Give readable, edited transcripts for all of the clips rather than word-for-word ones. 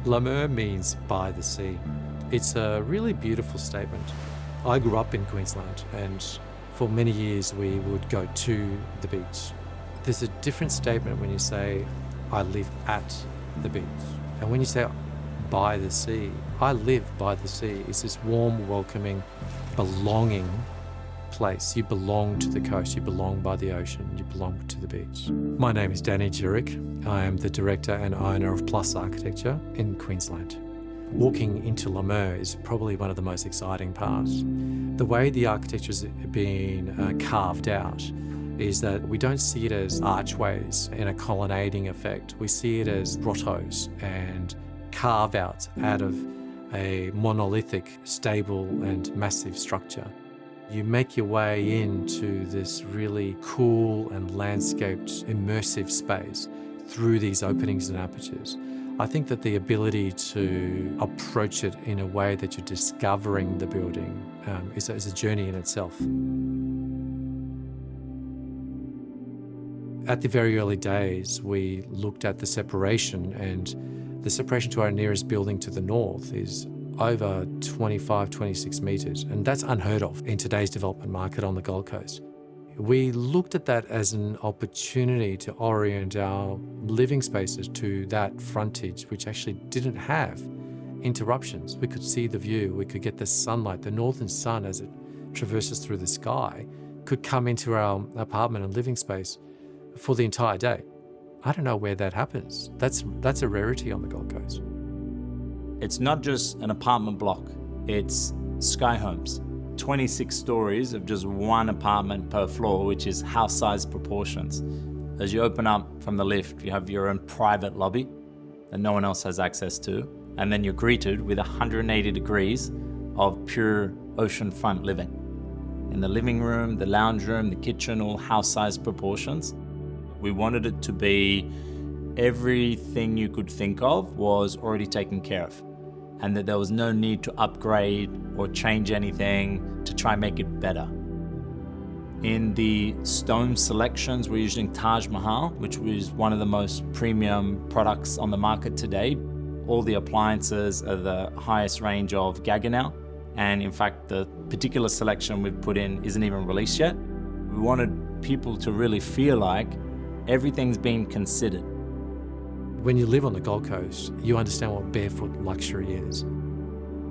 La Mer means by the sea. It's a really beautiful statement. I grew up in Queensland and for many years we would go to the beach. There's a different statement when you say, I live at the beach. And when you say by the sea, I live by the sea. It's this warm, welcoming, belonging place. You belong to the coast, you belong by the ocean, you belong to the beach. My name is Danny Jurek. I am the director and owner of Plus Architecture in Queensland. Walking into La Mer is probably one of the most exciting parts. The way the architecture is being carved out is that we don't see it as archways in a colonnading effect. We see it as grottos and carve-outs out of a monolithic, stable and massive structure. You make your way into this really cool and landscaped, immersive space through these openings and apertures. I think that the ability to approach it in a way that you're discovering the building is a journey in itself. At the very early days, we looked at the separation, and the separation to our nearest building to the north is over 25, 26 metres, and that's unheard of in today's development market on the Gold Coast. We looked at that as an opportunity to orient our living spaces to that frontage, which actually didn't have interruptions. We could see the view, we could get the sunlight, the northern sun as it traverses through the sky, could come into our apartment and living space for the entire day. I don't know where that happens. That's a rarity on the Gold Coast. It's not just an apartment block, it's Sky Homes. 26 stories of just one apartment per floor, which is house-sized proportions. As you open up from the lift, you have your own private lobby that no one else has access to, and then you're greeted with 180 degrees of pure oceanfront living. In the living room, the lounge room, the kitchen, all house-sized proportions. We wanted it to be everything you could think of was already taken care of, and that there was no need to upgrade or change anything to try and make it better. In the stone selections, we're using Taj Mahal, which was one of the most premium products on the market today. All the appliances are the highest range of Gaggenau, and in fact, the particular selection we've put in isn't even released yet. We wanted people to really feel like everything's been considered. When you live on the Gold Coast, you understand what barefoot luxury is.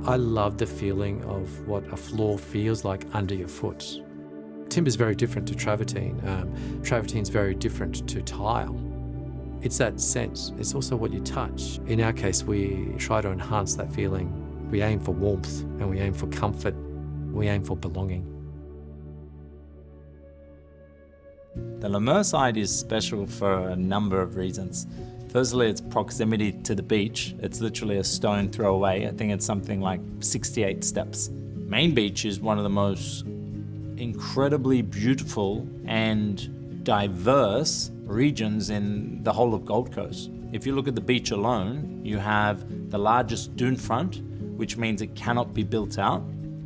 I love the feeling of what a floor feels like under your foot. Timber's very different to travertine. Travertine's very different to tile. It's that sense. It's also what you touch. In our case, we try to enhance that feeling. We aim for warmth and we aim for comfort. We aim for belonging. The La Mer side is special for a number of reasons. Firstly, its proximity to the beach. It's literally a stone throw away. I think it's something like 68 steps. Main Beach is one of the most incredibly beautiful and diverse regions in the whole of Gold Coast. If you look at the beach alone, you have the largest dune front, which means it cannot be built out.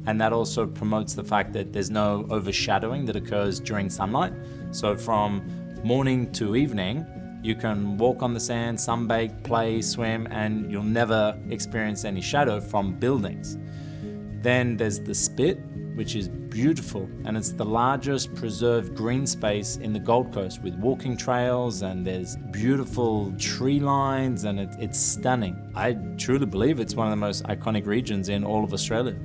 And that also promotes the fact that there's no overshadowing that occurs during sunlight. So from morning to evening, you can walk on the sand, sunbake, play, swim, and you'll never experience any shadow from buildings. Then there's the Spit, which is beautiful, and it's the largest preserved green space in the Gold Coast with walking trails, and there's beautiful tree lines, and it's stunning. I truly believe it's one of the most iconic regions in all of Australia.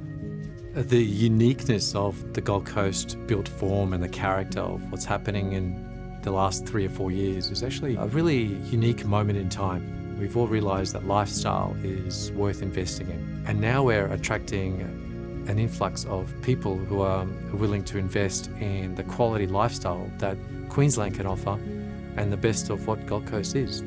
The uniqueness of the Gold Coast built form and the character of what's happening in the last 3 or 4 years is actually a really unique moment in time. We've all realised that lifestyle is worth investing in. And now we're attracting an influx of people who are willing to invest in the quality lifestyle that Queensland can offer and the best of what Gold Coast is.